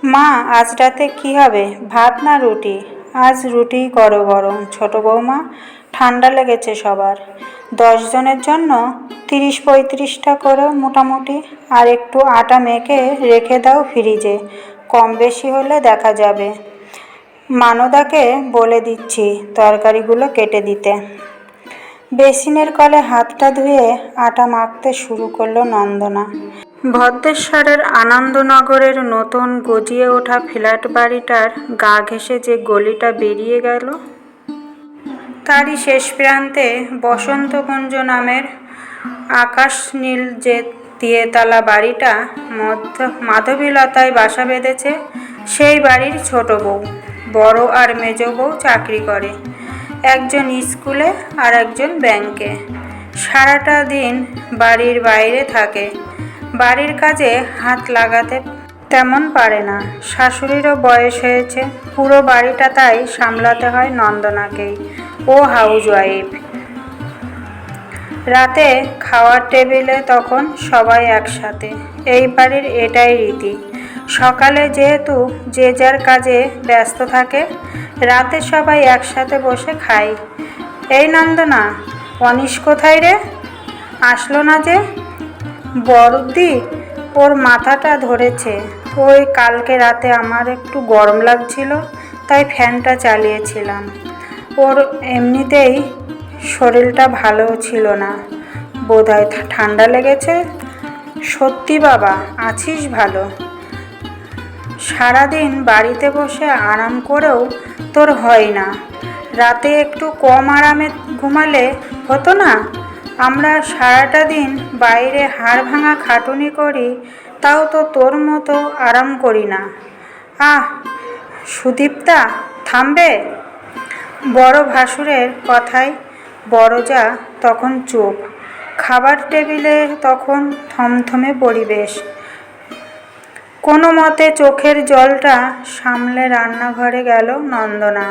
মা, আজ রাতে কি হবে, ভাত না রুটি? আজ রুটিই করো বরং। ছোট বৌমা, ঠান্ডা লেগেছে সবার। 10 জনের জন্য 30-35টা করে মোটামুটি। আর একটু আটা মেখে রেখে দাও ফ্রিজে, কম বেশি হলে দেখা যাবে। মানদাকে বলে দিচ্ছি তরকারিগুলো কেটে দিতে। বেসিনের কলে হাতটা ধুয়ে আটা মাখতে শুরু করলো নন্দনা। ভদ্রেশ্বরের আনন্দনগরের নতুন গজিয়ে ওঠা ফ্ল্যাট বাড়িটার গা ঘেঁষে যে গলিটা বেরিয়ে গেল, তারই শেষ প্রান্তে বসন্তকুঞ্জ নামের আকাশ নীল যে তিয়েতালা বাড়িটা মাধবীলতায় বাসা বেঁধেছে, সেই বাড়ির ছোট বউ। বড় আর মেজ বউ চাকরি করে, একজন স্কুলে আর একজন ব্যাংকে। সারাটা দিন বাড়ির বাইরে থাকে, বাড়ির কাজে হাত লাগাতে তেমন পারে না। শাশুড়িরও বয়স হয়েছে, পুরো বাড়িটা তাই সামলাতে হয় নন্দনাকেই। ও হাউসওয়াইফ। রাতে খাওয়ার টেবিলে তখন সবাই একসাথে। এই বাড়ির এটাই রীতি। সকালে যেহেতু যে যার কাজে ব্যস্ত থাকে, রাতে সবাই একসাথে বসে খায়। এই নন্দনা, অনিশ কোথায় রে? আসলো না যে? বড়দি ওর মাথাটা ধরেছে। ওই কালকে রাতে আমার একটু গরম লাগছিল, তাই ফ্যানটা চালিয়েছিলাম। ওর এমনিতেই শরীরটা ভালো ছিল না, বোধহয় ঠান্ডা লেগেছে। সত্যি বাবা, আছিস ভালো? সারাদিন বাড়িতে বসে আরাম করেও তোর হয় না? রাতে একটু কম আরামে ঘুমালে হতো না? আমরা সারাটা দিন বাইরে হাড় ভাঙা খাটুনি করি, তাও তো তোর মতো আরাম করি না। আহ সুদীপ্তা, থামবে? বড় ভাসুরের কথায় বড় যা তখন চুপ। খাবার টেবিলে তখন থমথমে পরিবেশ। কোনো মতে চোখের জলটা সামলে রান্নাঘরে গেল নন্দনা।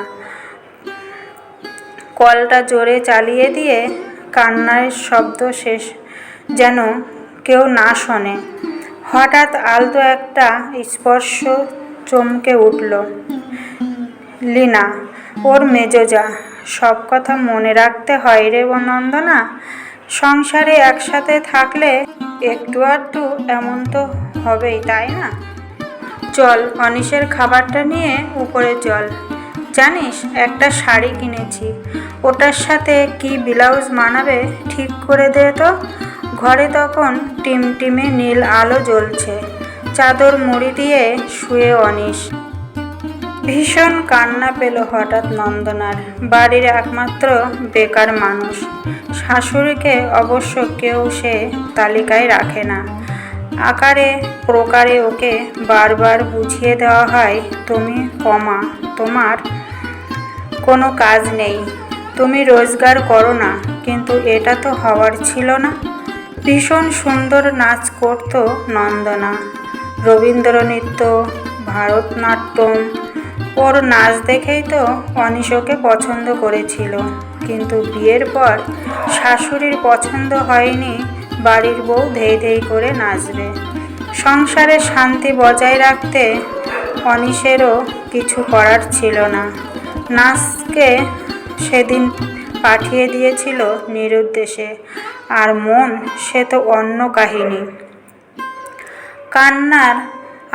কলটা জোরে চালিয়ে দিয়ে কান্নার শব্দ শেষ যেন কেউ না শোনে। হঠাৎ আলতো একটা স্পর্শ চমকে উঠল। লীনা, ওর মেজোজা। সব কথা মনে রাখতে হয় রে নন্দনা। সংসারে একসাথে থাকলে একটু আধটু এমন তো হবেই, তাই না? চল, অনিশের খাবারটা নিয়ে উপরে চল। জানিস, একটা শাড়ি কিনেছি, ওটার সাথে কি ব্লাউজ মানাবে ঠিক করে দে তো। ঘরে তখন টিমটিমে নীল আলো জ্বলছে। চাদর মুড়ি দিয়ে শুয়ে অনিশ। ভীষণ কান্না পেল হঠাৎ নন্দনার। বাড়ির একমাত্র বেকার মানুষ। শাশুড়িকে অবশ্য কেউ সে তালিকায় রাখে না। আকারে প্রকারে ওকে বারবার বুঝিয়ে দেওয়া হয়, তুমি তোমার কোনো কাজ নেই, তুমি রোজগার করো না। কিন্তু এটা তো হওয়ার ছিল না। ভীষণ সুন্দর নাচ করত নন্দনা, রবীন্দ্রনৃত্য, ভারতনাট্যম। ওর নাচ দেখেই তো অনিশ ওকে পছন্দ করেছিল। কিন্তু বিয়ের পর শাশুড়ির পছন্দ হয়নি বাড়ির বউ ধেই ধেই করে নাচবে। সংসারে শান্তি বজায় রাখতে অনিশেরও কিছু করার ছিল না। নাচকে সেদিন পাঠিয়ে দিয়েছিল নিরুদ্দেশে, আর মন সে তো অন্য কাহিনী। কান্নার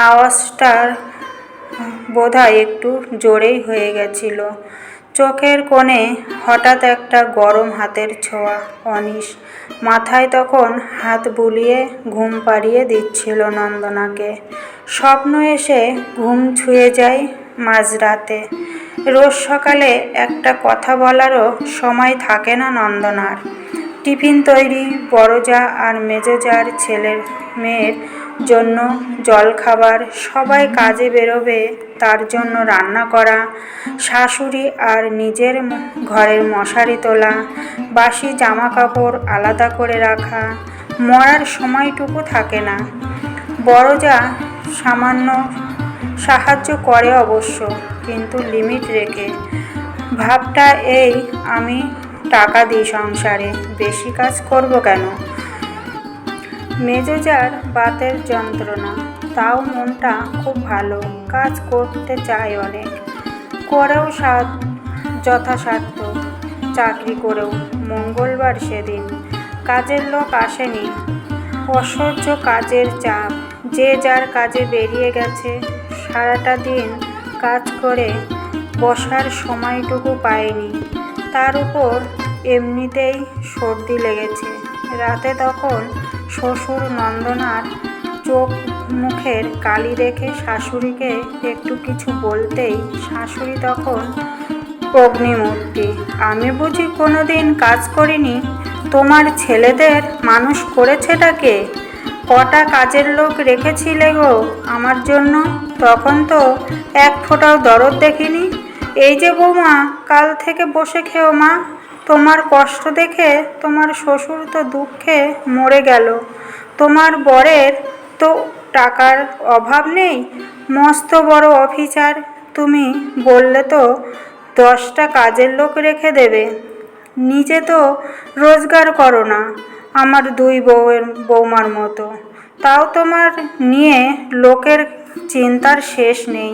আওয়াজটার বোধহয় একটু জোরেই হয়ে গেছিল। চোখের কোণে হঠাৎ একটা গরম হাতের ছোঁয়া। অনিশ মাথায় তখন হাত বুলিয়ে ঘুম পাড়িয়ে দিচ্ছিল নন্দনাকে। স্বপ্ন এসে ঘুম ছুঁয়ে যায় মাঝরাতে। রোজ সকালে একটা কথা বলারও সময় থাকে না নন্দনার। টিফিন তৈরি, বড় যা আর মেজো যার ছেলের মেয়ের জন্য জলখাবার, সবাই কাজে বেরোবে তার জন্য রান্না করা, শাশুড়ি আর নিজের ঘরের মশারি তোলা, বাসি জামা কাপড় আলাদা করে রাখা, মরার সময়টুকু থাকে না। বড় যা সামান্য সাহায্য করে অবশ্য, কিন্তু লিমিট রেখে। ভাবটা এই, আমি টাকা দিই সংসারে, বেশি কাজ করব কেন? মেজো যার বাতের যন্ত্রণা, তাও মনটা খুব ভালো, কাজ করতে চায় অনেক, করেও যথাসাধ্য চাকরি করেও। মঙ্গলবার সেদিন কাজের লোক আসেনি, অসহ্য কাজের চাপ, যে যার কাজে বেরিয়ে গেছে। সারাটা দিন কাজ করে বসার সময়টুকু পায়নি, তার উপর এমনিতেই সর্দি লেগেছে। রাতে তখন শ্বশুর নন্দনার চোখ মুখের কালি দেখে শাশুড়িকে একটু কিছু বলতেই শাশুড়ি তখন অগ্নিমূর্তি, আমি বুঝি কোনোদিন কাজ করিনি? তোমার ছেলেদের মানুষ করেছেটা কে? কটা কাজের লোক রেখেছিলে গো আমার জন্য? তখন তো এক ফোঁটাও দরদ দেখিনি। এই যে বৌমা, কাল থেকে বসে খেও মা। তোমার কষ্ট দেখে তোমার শ্বশুর তো দুঃখে মরে গেল। তোমার বরের তো টাকার অভাব নেই, মস্ত বড় অফিসার। তুমি বললে তো 10টা কাজের লোক রেখে দেবে, নিজে তো রোজগার করো না আমার 2 বৌমার মতো, তাও তোমার নিয়ে লোকের চিন্তার শেষ নেই।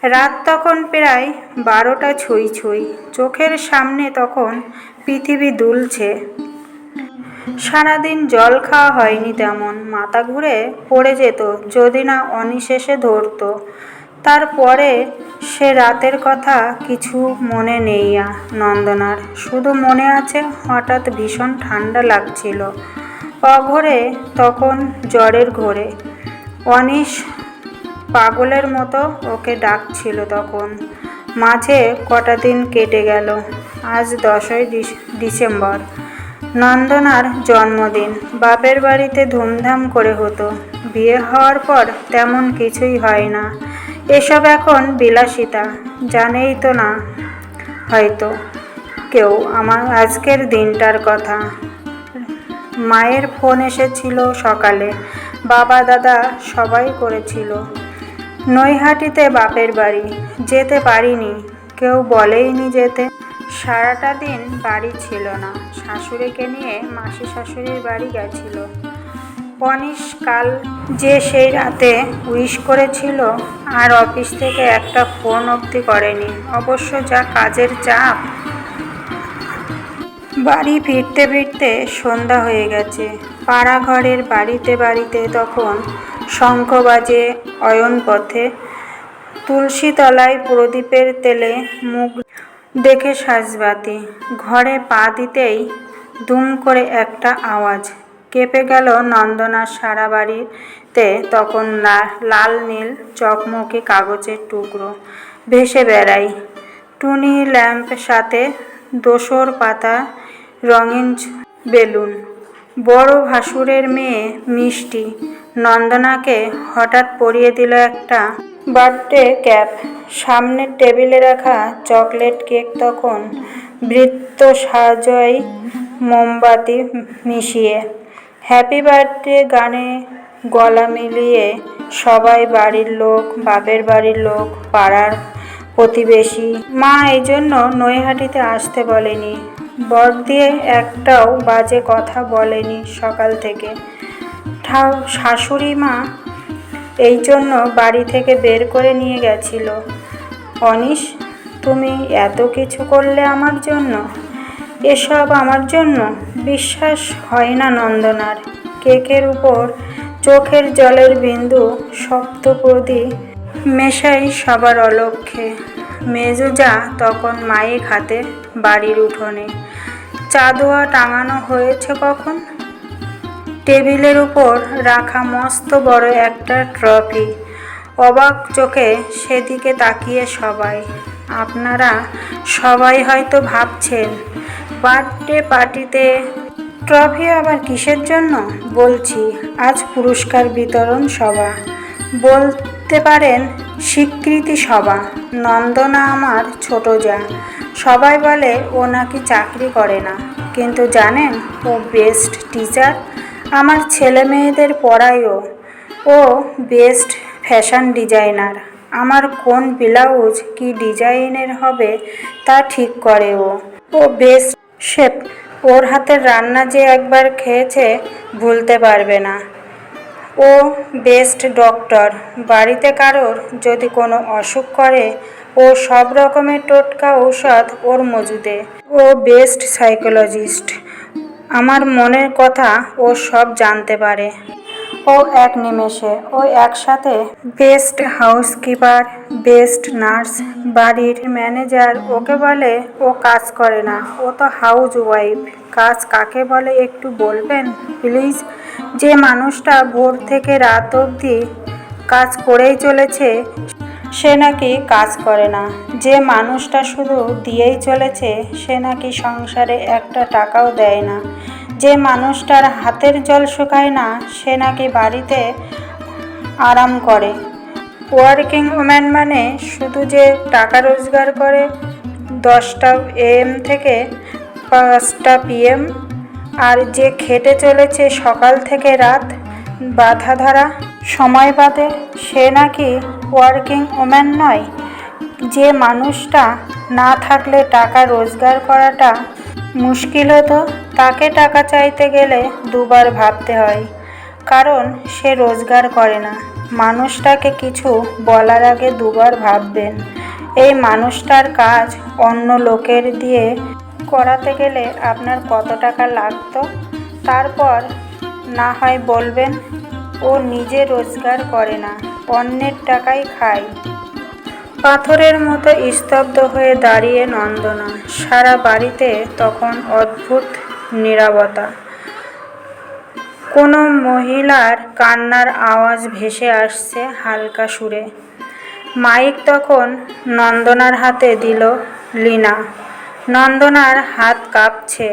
রাত তখন প্রায় 12টা ছুঁই ছুঁই, চোখের সামনে তখন পৃথিবী দুলছে। সারাদিন জল খাওয়া হয়নি তেমন, মাথা ঘুরে পড়ে যেত যদি না অনিশ এসে ধরত। তারপরে সে রাতের কথা কিছু মনে নেই নন্দনার, শুধু মনে আছে হঠাৎ ভীষণ ঠান্ডা লাগছিল। অঘোরে তখন জ্বরের ঘোরে অনিশ পাগলের মতো ওকে ডাকছিল তখন। মাঝে কটা দিন কেটে গেল। আজ 10ই ডিসেম্বর, নন্দনার জন্মদিন। বাপের বাড়িতে ধুমধাম করে হতো, বিয়ে হওয়ার পর তেমন কিছুই হয় না। এসব এখন বিলাসিতা, জানেই তো না হয়তো কেউ আমার আজকের দিনটার কথা। মায়ের ফোন এসেছিল সকালে, বাবা দাদা সবাই করেছিল। নৈহাটিতে বাপের বাড়ি, যেতে পারিনি, কেউ বলেইনি যেতে। সারাটা দিন বাড়ি ছিল না, শাশুড়িকে নিয়ে মাসি শাশুড়ির বাড়ি গেছিল। অনিশ কাল যে সেই রাতে উইশ করেছিল, আর অফিস থেকে একটা ফোন অবধি করেনি। অবশ্য যা কাজের চাপ। বাড়ি ফিরতে ফিরতে সন্ধ্যা হয়ে গেছে। পাড়াঘরের বাড়িতে বাড়িতে তখন শঙ্খ বাজে অয়ন পথে, তুলসী তলায় প্রদীপের তেলে মুখ দেখে সাজবাতি। ঘরে পা দিতেই দুম করে একটা আওয়াজ, কেঁপে গেল নন্দনার সারা বাড়িতে। তখন লাল নীল চকমকে কাগজের টুকরো ভেসে বেড়ায়, টুনি ল্যাম্প, সাথে দোসর পাতা, রঙিন বেলুন। বড় ভাসুরের মেয়ে মিষ্টি নন্দনাকে হঠাৎ পরিয়ে দিল একটা বার্থডে ক্যাপ। সামনের টেবিলে রাখা চকলেট কেক তখন বৃত্ত সাজায় মোমবাতি মিশিয়ে। হ্যাপি বার্থডে গানে গলা মিলিয়ে সবাই, বাড়ির লোক, বাপের বাড়ির লোক, পাড়ার প্রতিবেশী। মা এই জন্য নৈহাটিতে আসতে বলেনি, বর দিয়ে একটাও বাজে কথা বলেনি সকাল থেকে। শাশুড়ি মা এই জন্য বাড়ি থেকে বের করে নিয়ে গেছিল। অনিশ, তুমি এত কিছু করলে আমার জন্য, এসব আমার জন্য? বিশ্বাস হয় না নন্দনার। কেকের উপর চোখের জলের বিন্দু সপ্তপদী মেশাই সবার অলক্ষ্যে। মেজোজা তখন মাইক হাতে বাড়ির উঠোনে। চাঁদোয়া টাঙানো হয়েছে কখন? টেবিলের উপর রাখা মস্ত বড় একটা ট্রফি। অবাক চোখে সেদিকে তাকিয়ে সবাই। আপনারা সবাই হয়তো ভাবছেন, বার্থডে পার্টিতে ট্রফি আবার কিসের জন্য? বলছি, আজ পুরস্কার বিতরণ সভা, বলতে পারেন স্বীকৃতি সভা। নন্দনা আমার ছোট যা। সবাই বলে ও নাকি চাকরি করে না, কিন্তু জানেন ও বেস্ট টিচার। আমার ছেলে মেয়েদের পড়ায় ও বেস্ট ফ্যাশন ডিজাইনার। আমার কোন ব্লাউজ কি ডিজাইনের হবে তা ঠিক করে ও বেস্ট শেফ। ওর হাতের রান্না যে একবার খেয়েছে ভুলতে পারবে না। ও বেস্ট ডক্টর। বাড়িতে কারোর যদি কোনো অসুখ করে ও সব রকমের টোটকা ঔষধ ওর মজুদে। ও বেস্ট সাইকোলজিস্ট। আমার মনের কথা ও সব জানতে পারে। ও এক নিমেষে ও একসাথে বেস্ট হাউসকিপার, বেস্ট নার্স, বাড়ির ম্যানেজার। ওকে বলে ও কাজ করে না, ও তো হাউস ওয়াইফ। কাজ কাকে বলে একটু বলবেন প্লিজ? যে মানুষটা ভোর থেকে রাত অবধি কাজ করেই চলেছে সে নাকি কাজ করে না। যে মানুষটা শুধু দিয়েই চলেছে সে নাকি সংসারে একটা টাকাও দেয় না। যে মানুষটার হাতের জল শুকায় না সে নাকি বাড়িতে আরাম করে। ওয়ার্কিং ওম্যান মানে শুধু যে টাকা রোজগার করে 10টা AM থেকে 5টা PM, আর যে খেটে চলেছে সকাল থেকে রাত বাঁধা ধরা সময় বাদে সে নাকি ওয়ার্কিং ওম্যান নয়। যে মানুষটা না থাকলে টাকা রোজগার করাটা মুশকিল হতো, তাকে টাকা চাইতে গেলে দুবার ভাবতে হয়, কারণ সে রোজগার করে না। মানুষটাকে কিছু বলার আগে দুবার ভাববেন। এই মানুষটার কাজ অন্য লোকের দিয়ে করাতে গেলে আপনার কত টাকা লাগতো, তারপর না হয় বলবেন ও নিজে রোজগার করে না, অন্যের টাকাই খায়। পাথরের মতো স্তব্ধ হয়ে দাঁড়িয়ে নন্দনা। সারা বাড়িতে তখন অদ্ভুত নীরবতা। কোনো মহিলার কান্নার আওয়াজ ভেসে আসছে হালকা সুরে। মাইক তখন নন্দনার হাতে দিল লীনা। নন্দনার হাত কাঁপছে,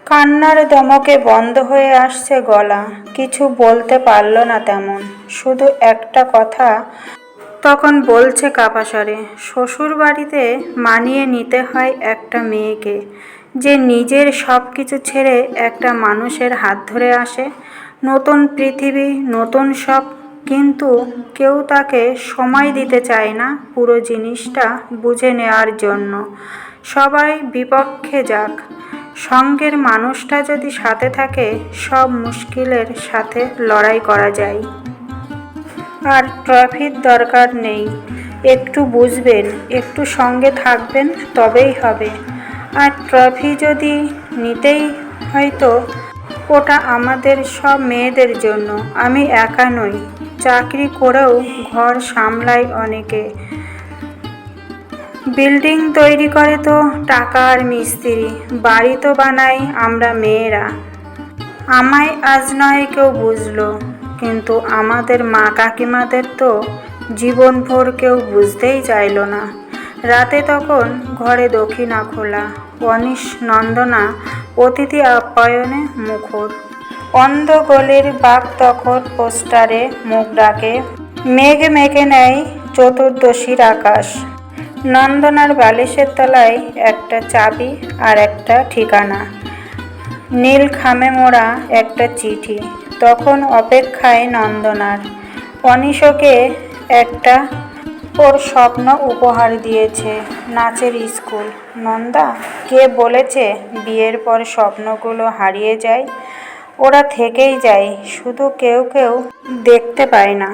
কান্নার দমকে বন্ধ হয়ে আসছে গলা। কিছু বলতে পারল না তেমন, শুধু একটা কথা তখন বলছে কাঁপা স্বরে। শ্বশুর বাড়িতে মানিয়ে নিতে হয় একটা মেয়েকে, যে নিজের সব কিছু ছেড়ে একটা মানুষের হাত ধরে আসে। নতুন পৃথিবী, নতুন সব, কিন্তু কেউ তাকে সময় দিতে চায় না পুরো জিনিসটা বুঝে নেওয়ার জন্য। সবাই বিপক্ষে যাক, সঙ্গের মানুষটা যদি সাথে থাকে সব মুশকিলের সাথে লড়াই করা যায়। আর ট্রফির দরকার নেই, একটু বুঝবেন, একটু সঙ্গে থাকবেন, তবেই হবে। আর ট্রফি যদি নিতেই হয়তো ওটা আমাদের সব মেয়েদের জন্য। আমি একা নই, চাকরি করেও ঘর সামলাই অনেকে, বিল্ডিং তৈরি করে তো টাকা আর মিস্ত্রি, বাড়ি তো বানাই আমরা মেয়েরা। আমায় আজ নয় কেউ বুঝলো, কিন্তু আমাদের মা কাকিমাদের তো জীবনভর কেউ বুঝতেই চাইল না। রাতে তখন ঘরে দক্ষিণা খোলা, অনিশ নন্দনা অতিথি আপ্যায়নে মুখর। অন্ধ গলির বাঘ তখন পোস্টারে মুখ ডাকে, মেঘ মেঘে নেয় চতুর্দশীর আকাশ। নন্দনার বালিশের তলায় একটা চাবি আর একটা ঠিকানা, নীল খামে মোড়া একটা চিঠি। তখন অপেক্ষায় নন্দনার। অনিশকে একটা ওর স্বপ্ন উপহার দিয়েছে, নাচের স্কুল। নন্দা, কে বলেছে বিয়ের পর স্বপ্নগুলো হারিয়ে যায়? ওরা থেকেই যায়, শুধু কেউ কেউ দেখতে পায় না।